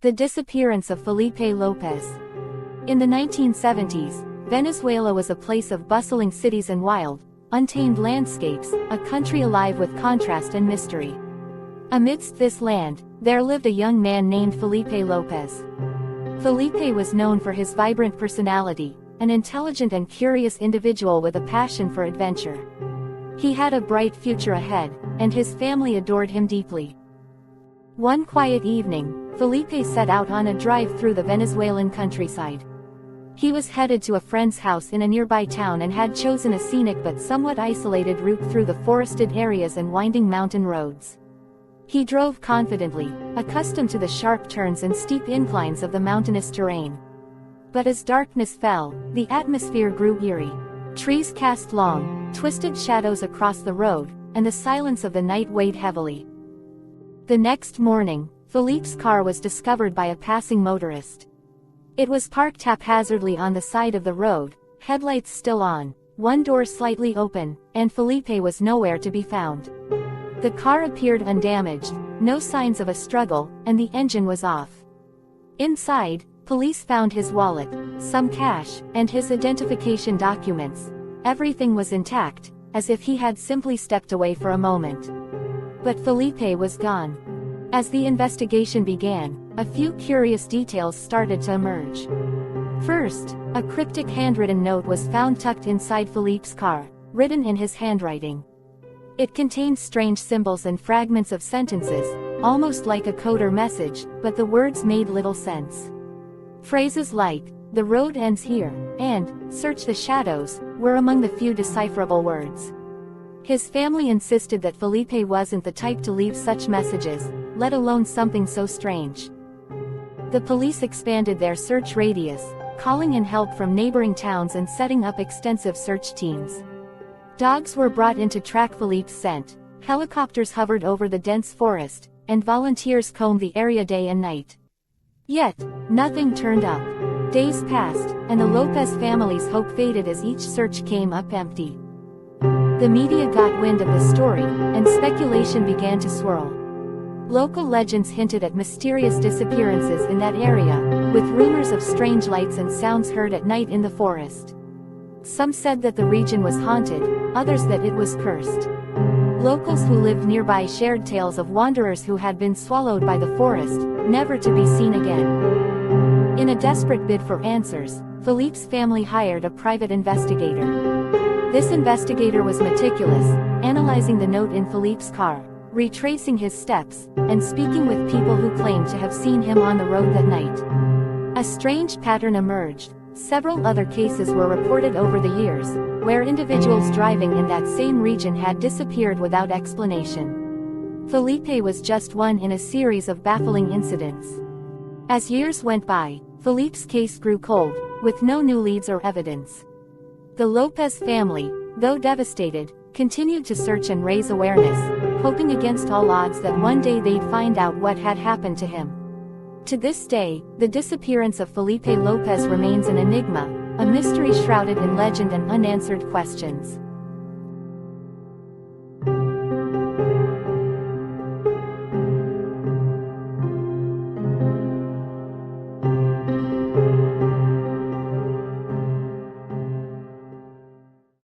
The disappearance of Felipe Lopez. In the 1970s, Venezuela was a place of bustling cities and wild, untamed landscapes, a country alive with contrast and mystery. Amidst this land, there lived a young man named Felipe Lopez. Felipe was known for his vibrant personality, an intelligent and curious individual with a passion for adventure. He had a bright future ahead, and his family adored him deeply. One quiet evening, Felipe set out on a drive through the Venezuelan countryside. He was headed to a friend's house in a nearby town and had chosen a scenic but somewhat isolated route through the forested areas and winding mountain roads. He drove confidently, accustomed to the sharp turns and steep inclines of the mountainous terrain. But as darkness fell, the atmosphere grew eerie. Trees cast long, twisted shadows across the road, and the silence of the night weighed heavily. The next morning, Felipe's car was discovered by a passing motorist. It was parked haphazardly on the side of the road, headlights still on, one door slightly open, and Felipe was nowhere to be found. The car appeared undamaged, no signs of a struggle, and the engine was off. Inside, police found his wallet, some cash, and his identification documents. Everything was intact, as if he had simply stepped away for a moment. But Felipe was gone. As the investigation began, a few curious details started to emerge. First, a cryptic handwritten note was found tucked inside Felipe's car, written in his handwriting. It contained strange symbols and fragments of sentences, almost like a code or message, but the words made little sense. Phrases like, "The road ends here," and "Search the shadows," were among the few decipherable words. His family insisted that Felipe wasn't the type to leave such messages, let alone something so strange. The police expanded their search radius, calling in help from neighboring towns and setting up extensive search teams. Dogs were brought in to track Felipe's scent, helicopters hovered over the dense forest, and volunteers combed the area day and night. Yet, nothing turned up. Days passed, and the Lopez family's hope faded as each search came up empty. The media got wind of the story, and speculation began to swirl. Local legends hinted at mysterious disappearances in that area, with rumors of strange lights and sounds heard at night in the forest. Some said that the region was haunted, others that it was cursed. Locals who lived nearby shared tales of wanderers who had been swallowed by the forest, never to be seen again. In a desperate bid for answers, Felipe's family hired a private investigator. This investigator was meticulous, analyzing the note in Felipe's car, retracing his steps, and speaking with people who claimed to have seen him on the road that night. A strange pattern emerged. Several other cases were reported over the years, where individuals driving in that same region had disappeared without explanation. Felipe was just one in a series of baffling incidents. As years went by, Felipe's case grew cold, with no new leads or evidence. The Lopez family, though devastated, continued to search and raise awareness, hoping against all odds that one day they'd find out what had happened to him. To this day, the disappearance of Felipe Lopez remains an enigma, a mystery shrouded in legend and unanswered questions.